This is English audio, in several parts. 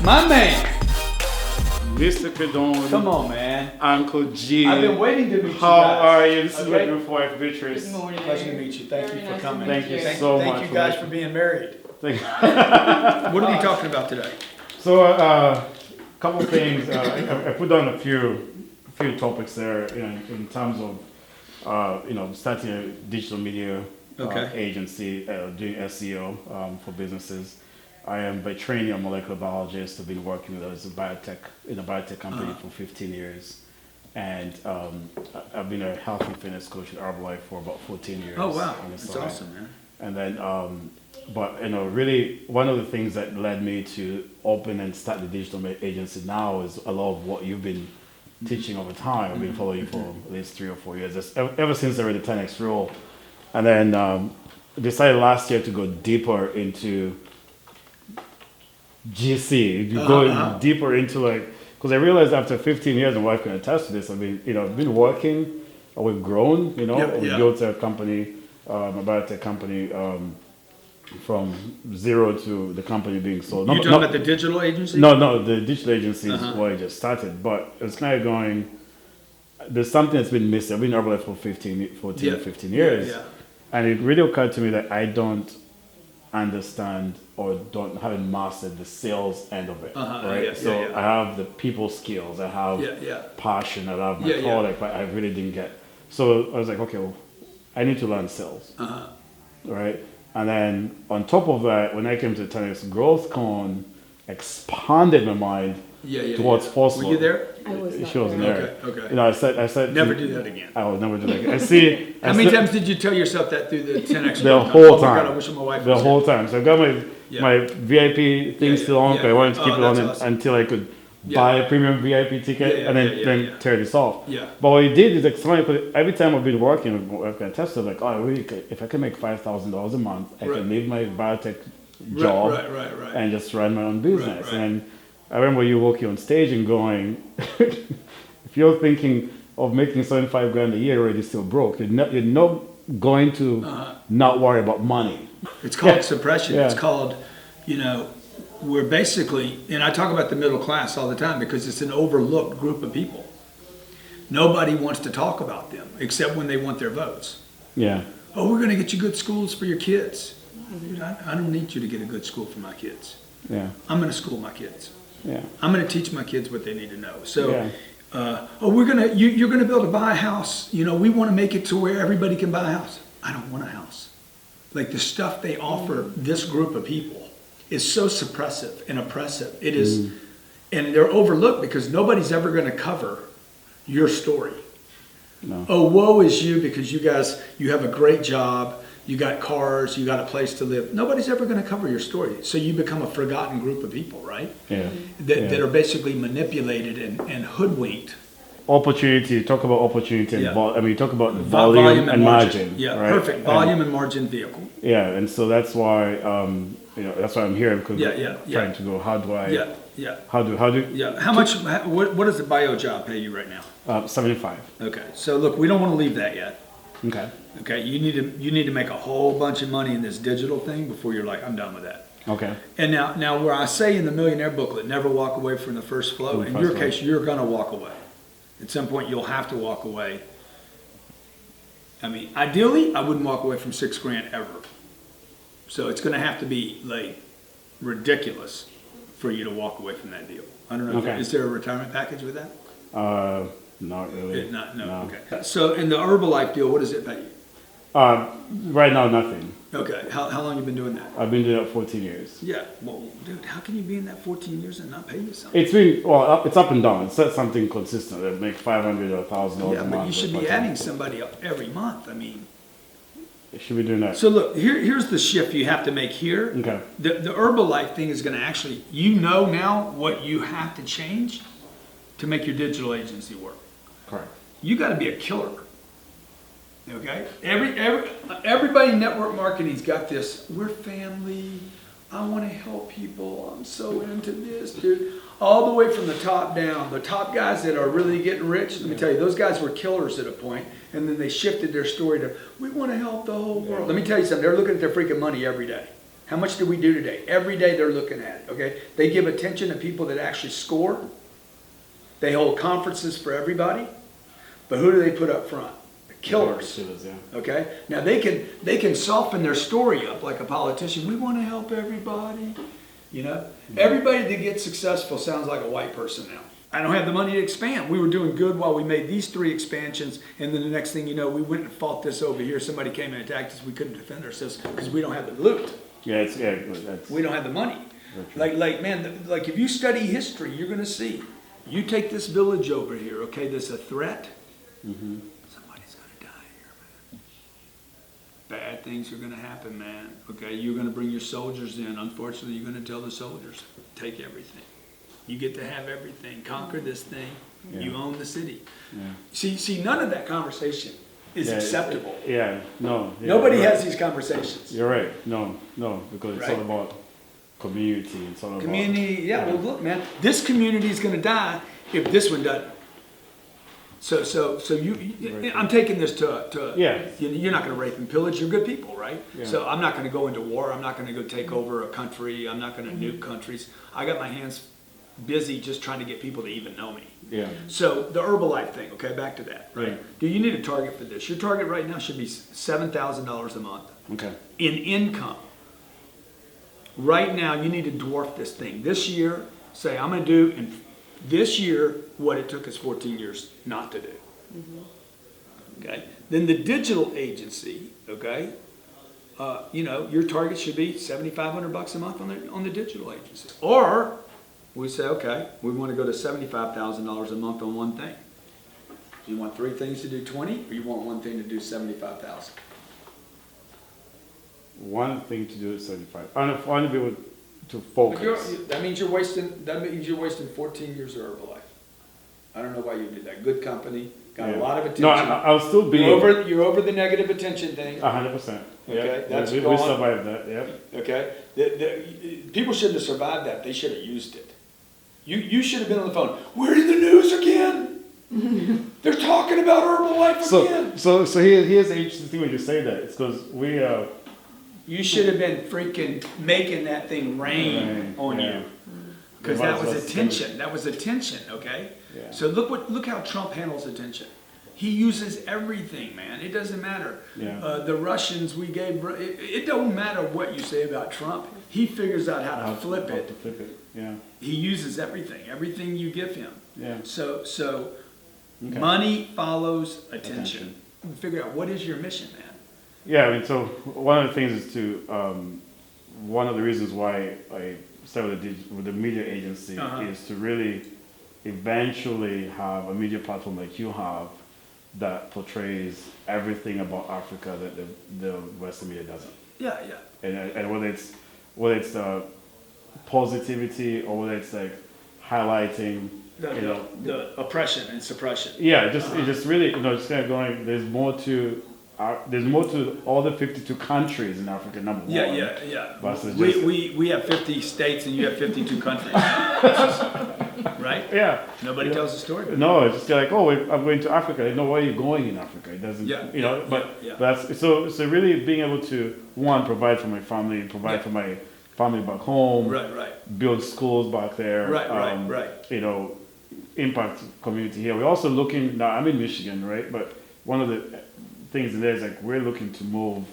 My man. Mr. Cardone. Come on, man. Uncle G. I've been waiting to meet you guys. How are you? This is Okay. my beautiful wife, Beatrice. Good morning. Pleasure to meet you. Thank Very you for nice to coming. meet Thank you so much. Thank you guys for being married. Thank you. What are we talking about today? So, a couple of things. I put down a few topics there in terms of starting a digital media agency, doing SEO for businesses. I am by training a molecular biologist. I've been working with as a biotech company for 15 years, and I've been a health and fitness coach at Herbalife for about 14 years. Oh wow, on the that's side. awesome, man. And then, but really one of the things that led me to open and start the digital agency now is a lot of what you've been teaching over time. I've been following you for at least 3 or 4 years, ever since I read the 10X rule, and then decided last year to go deeper into GC, go deeper into because I realized after 15 years, and my wife can attest to this. I've been working, we've grown, we built a company, a biotech company, from zero to the company being sold. You talking about the digital agency? No, the digital agency is where I just started, but it's kind of going. There's something that's been missing. I've been in Herbalife for 15 years, and it really occurred to me that I don't understand or haven't mastered the sales end of it, right? I have the people skills, I have passion, I have my product, but I really didn't get. So I was like, okay, well, I need to learn sales, right? And then on top of that, when I came to the 10X Growth Con, expanded my mind to what's possible. Were you there? I was not She wasn't there. Okay. I said Never do that again. I will never do that again. I see. How many times did you tell yourself that through the 10X? The whole time. Oh my God, I wish my wife The was whole here. time. So I got my VIP thing still on. I wanted to keep it on until I could buy a premium VIP ticket and then tear this off. Yeah. But what he did is explain, because every time I've been working with a tester, like, if I can make $5,000 a month, I can leave my biotech job and just run my own business. Right. And I remember you walking on stage and going, if you're thinking of making 75 grand a year, you're already still broke. You're not going to not worry about money. It's called suppression. Yeah. It's called, we're basically, and I talk about the middle class all the time because it's an overlooked group of people. Nobody wants to talk about them except when they want their votes. Yeah. Oh, we're going to get you good schools for your kids. Dude, I don't need you to get a good school for my kids. Yeah. I'm going to school my kids. Yeah. I'm going to teach my kids what they need to know. So, Yeah. you're going to buy a house. We want to make it to where everybody can buy a house. I don't want a house. Like the stuff they offer this group of people is so suppressive and oppressive. It is, and they're overlooked because nobody's ever going to cover your story. No. Oh, woe is you because you have a great job, you got cars, you got a place to live. Nobody's ever going to cover your story. So you become a forgotten group of people, right? Yeah. That are basically manipulated and hoodwinked. Opportunity. Talk about opportunity and talk about Volume and margin. Yeah, right? perfect. Volume and margin vehicle. Yeah, and so that's why that's why I'm here, because trying to go. How do I? Yeah. How do? Yeah. How much? What does the bio job pay you right now? 75. Okay. So look, we don't want to leave that yet. Okay. Okay. You need to make a whole bunch of money in this digital thing before you're like, I'm done with that. Okay. And now where I say in the Millionaire booklet, never walk away from the first flow. In your case, you're gonna walk away. At some point, you'll have to walk away. I mean, ideally, I wouldn't walk away from $6 grand ever. So it's going to have to be like ridiculous for you to walk away from that deal. I don't know. Okay. Is there a retirement package with that? Not really. No. Okay. So in the Herbalife deal, what does it pay you? Right now, nothing. Okay. How long have you been doing that? I've been doing it 14 years. Yeah. Well, dude, how can you be in that 14 years and not pay you something? It's been it's up and down. It's not something consistent. They make $500 or $1,000 a month. Yeah, but you should be adding somebody up every month. I mean. You should be doing that. So look, here's the shift you have to make here. Okay. The Herbalife thing is going to actually, now what you have to change to make your digital agency work. Correct. You got to be a killer. Okay. Everybody in network marketing's got this. We're family. I want to help people. I'm so into this, dude. All the way from the top down. The top guys that are really getting rich, let me tell you, those guys were killers at a point, and then they shifted their story to, we want to help the whole world. Let me tell you something. They're looking at their freaking money every day. How much did we do today? Every day they're looking at it, okay? They give attention to people that actually score. They hold conferences for everybody. But who do they put up front? The killers. Okay? Now they can soften their story up like a politician. We want to help everybody. You know? Everybody that gets successful sounds like a white person now. I don't have the money to expand. We were doing good while we made these 3 expansions, and then the next thing you know, we went and fought this over here. Somebody came and attacked us. We couldn't defend ourselves because we don't have the loot. Yeah, we don't have the money. Like man, like if you study history, you're going to see. You take this village over here, okay? There's a threat. Mm-hmm. Somebody's going to die here, man. Bad things are going to happen, man. Okay, you're going to bring your soldiers in. Unfortunately, you're going to tell the soldiers, take everything. You get to have everything. Conquer this thing. Yeah. You own the city. Yeah. See, none of that conversation is acceptable. Nobody has these conversations. You're right. No, because it's all about community. It's all community. About, well, look, man, this community is going to die if this one doesn't. So I'm taking this to you're not going to rape and pillage. You're good people, right? Yeah. So I'm not going to go into war. I'm not going to go take over a country. I'm not going to nuke countries. I got my hands busy just trying to get people to even know me. Yeah. So the Herbalife thing, okay, back to that, right? Yeah. Do you need a target for this? Your target right now should be $7,000 a month. Okay. In income. Right now, you need to dwarf this thing. This year, say I'm going to do in this year what it took us 14 years not to do. Mm-hmm. Okay. Then the digital agency, okay. Your target should be $7,500 a month on the digital agency, or we say, okay, we want to go to $75,000 a month on one thing. Do you want 3 things to do 20, or you want one thing to do 75,000? One thing to do is 75. I want to be able to focus. That means you're wasting 14 years of Herbalife. I don't know why you did that. Good company, got a lot of attention. No, I'll still be you're over the negative attention thing. 100%. Okay, that's we survived that. Yep. Okay, people shouldn't have survived that. They should have used it. You should have been on the phone. We're in the news again. They're talking about Herbalife again. So here's the interesting thing when you say that. It's because we. You should have been freaking making that thing rain on you, because that was attention. That was attention. Okay. Yeah. So look how Trump handles attention. He uses everything, man. It doesn't matter. Yeah. The Russians we gave. It don't matter what you say about Trump. He figures out how to flip it. Yeah. He uses everything. Everything you give him. Yeah. So money follows attention. Figure out what is your mission, man. Yeah, I mean, so one of the things is to one of the reasons why I started with the media agency is to really eventually have a media platform like you have that portrays everything about Africa that the Western media doesn't. Yeah. And whether it's positivity or whether it's like highlighting the oppression and suppression. Yeah, it's just really just kind of going. There's more to all the 52 countries in Africa. Number one. Yeah. We have 50 states and you have 52 countries. Right? Yeah. Nobody tells the story. No, it's just like, I'm going to Africa. They know why you're going in Africa. It doesn't, But that's so really being able to provide for my family, provide for my family back home. Right. Build schools back there. Right. Impact community here. We're also looking now. I'm in Michigan, right? But one of the things in there is like we're looking to move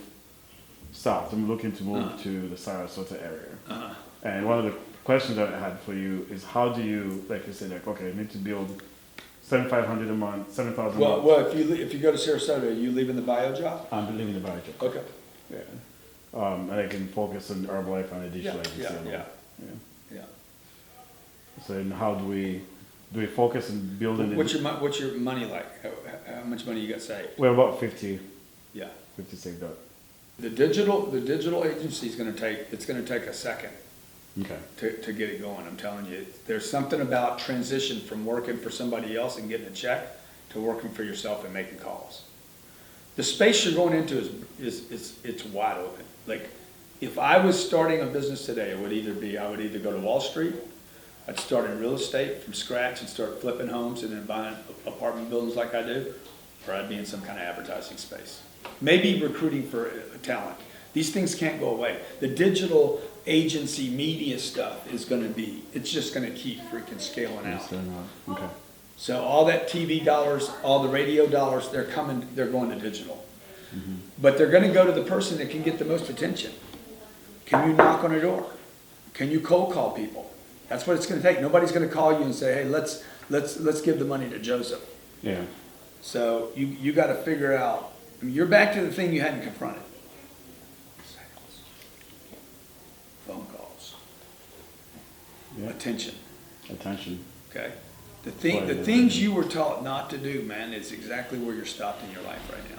south. I'm looking to move to the Sarasota area. And one of the questions that I had for you is how do you, like you said, I need to build $7,500 a month, $7,000 a month. Well, if you go to Sarasota, are you leaving the bio job? I'm leaving the bio job. Okay. Yeah. And I can focus on Herbalife and the digital agency. Yeah. So then how do we focus on building? What's your money like? How much money you got saved? We're about 50. Yeah. 50 saved up. The digital agency is going to take a second. Okay. To get it going, I'm telling you, there's something about transition from working for somebody else and getting a check to working for yourself and making calls. The space you're going into is wide open. Like, if I was starting a business today, I would either go to Wall Street, I'd start in real estate from scratch and start flipping homes and then buying apartment buildings like I do, or I'd be in some kind of advertising space. Maybe recruiting for talent. These things can't go away. The digital agency media stuff is going to be, it's just going to keep freaking scaling out. Okay. So all that TV dollars, all the radio dollars, they're going to digital. But they're going to go to the person that can get the most attention. Can you knock on a door? Can you cold call people? That's what it's going to take. Nobody's going to call you and say, hey, let's give the money to Joseph. Yeah. So you got to figure out, I mean, you're back to the thing you hadn't confronted. Sales. Phone calls. Yeah. Attention. Okay? The things you were taught not to do, man, is exactly where you're stopped in your life right now.